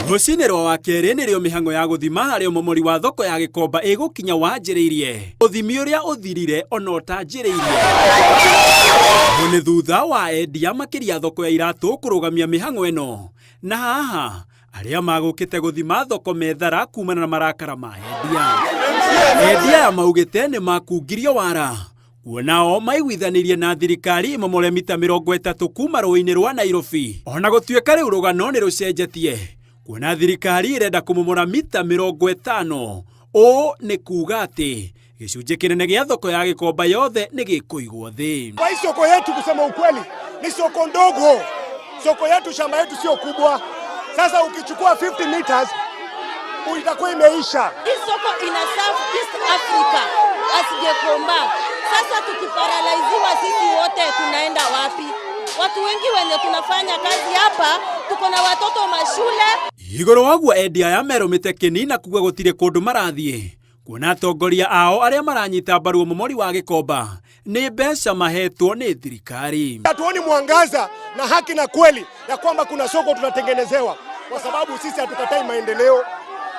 Rucini rwa wakeri nirio mihango ya guthima hario momori wa thoko ya Gikomba igukinya wanjiriirie uthimi uria uthirire ona utanjiriirie ni thutha wa endia makiria thoko ya iratu kurugamia mihango eno na haha aria magukite guthima thoko methara kumana na marakara ma endia maugite ni makungirio wara kuonao maiguithanirie na thirikari momore mita 30 kuma rũĩ-inĩ rwa Nairobi ona gũtuĩka rĩu rũgano nĩ rũcenjetie kuona thirikari irenda kũmomora mita 50 ũũ nĩ kuuga atĩ gĩcunjĩ kĩnene gĩa thoko ya Gikomba yothe nĩ gĩkũigwo thĩ. Kwa soko yetu kusema ukweli ni soko ndogo, soko yetu shamba yetu sio kubwa. Sasa ukichukua 50 meters itakuwa imeisha. Hii soko ina serve East Africa as Gikomba. Sasa tukiparalaiziwa sisi wote tunaenda wapi? Watu wengi wenye tunafanya kazi hapa tuko na watoto mashule. Igũrũ waguo endia ya merũmĩte kĩnina kuga gũtirĩ kũndũ marathiĩ kuona atongoria ao arĩa maranyita mbaru momori wa Gikomba nĩ mbeca mahetwo nĩ thirikari. Hatuoni mwangaza na haki na kweli ya kwamba kuna soko tunatengenezewa, kwa sababu sisi hatukatai maendeleo,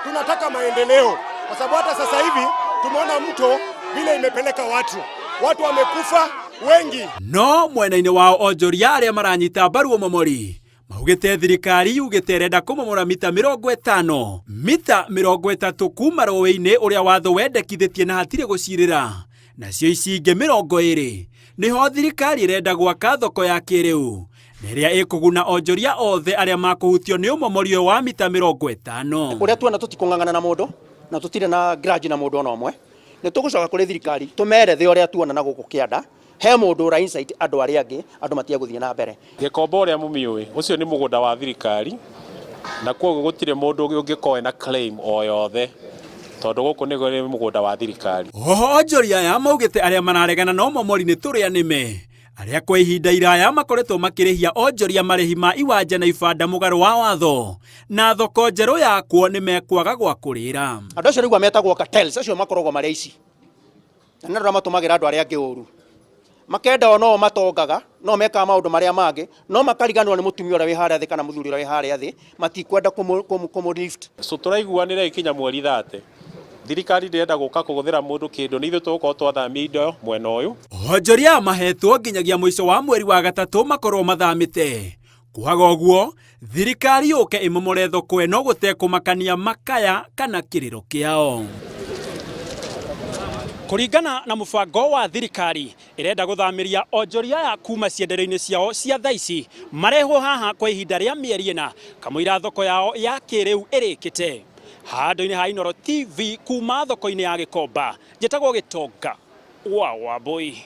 tunataka maendeleo, kwa sababu hata sasa hivi tumeona mto vile imepeleka watu wamekufa wengi. No mwena-inĩ wao onjoria arĩa maranyita mbaru momori maugite thirikari yugite renda kumomora mita 50 mita 30 kuma rũĩ-inĩ ũrĩa watho wendekithĩtie na hatirĩ gũcirĩra nacio ici ingĩ 20 niho thirikari irenda gwaka thoko ya kĩrĩu na ĩrĩa ĩkũguna onjoria othe arĩa makũhutio nĩ ũmomorio wa mita 50. Ũrĩa tuona tutikũng'ang'ana na mũndũ na tutirĩ na grudge na mũndũ ona ũmwe nĩ tũgũcoka kũrĩ thirikari tũmerethe ũrĩa tuona na gũkũ kĩanda he mũndũ ũra insight andũ arĩa angĩ andũ matiagũthiĩ na mbere. Gikomba ũrĩa mũmiũĩ ũcio nĩ mũgũnda wa thirikari na koguo gũtirĩ mũndũ ũngĩkorwo na claim o yothe tondũ gũkũ nĩ mũgũnda wa thirikari. Oho onjoria aya maugĩte arĩa mararegana no momori nĩ tũrĩa nĩme arĩa kwa ihinda iraya makoretwo makĩrĩhia onjoria marĩhi ma iwanja na ibanda mũgarũ wa watho na thoko njerũ yakwo nĩ mekwaga gwa kũrĩra. Andũ acio nĩguo metagwo cartels, acio makoragwo marĩ ici na nĩ matũmagĩra andũ arĩa angĩ ũru makenda ono matongaga no meka maũndũ marĩa mangĩ no makariganwo nĩ mũtumia ũrĩa wĩ harĩa thĩ kana mũthuri ũrĩa wĩ harĩa thĩ matikwenda kũmũlift. So tũraiguanĩra ikinya mweri 30 thirikari ndĩrenda gũka kũgũthĩra mũndũ kĩndũ nĩ ithuĩ tũgũkorwo twathamia indo mwena ũyũ. Onjoria mahetwo nginyagia mũico wa mweri wa gatatũ makorwo mathamĩte kwaga ũguo thirikari yũke ĩmomore thoko ĩno gũtekũmakania makaya kana kĩrĩro kĩao. Kuringana na mũbango wa thirikari irenda guthamiria onjoria ya kuma cienderio-inĩ ciao cia thaici marehwo haha kwa ihinda rĩa mĩeri 4 kamũira thoko yao ya kĩrĩu ĩrĩkĩte. Handũ-inĩ ha Inooro TV kuma thoko-inĩ ya Gikomba njĩtagwo Gitonga wa Wambui.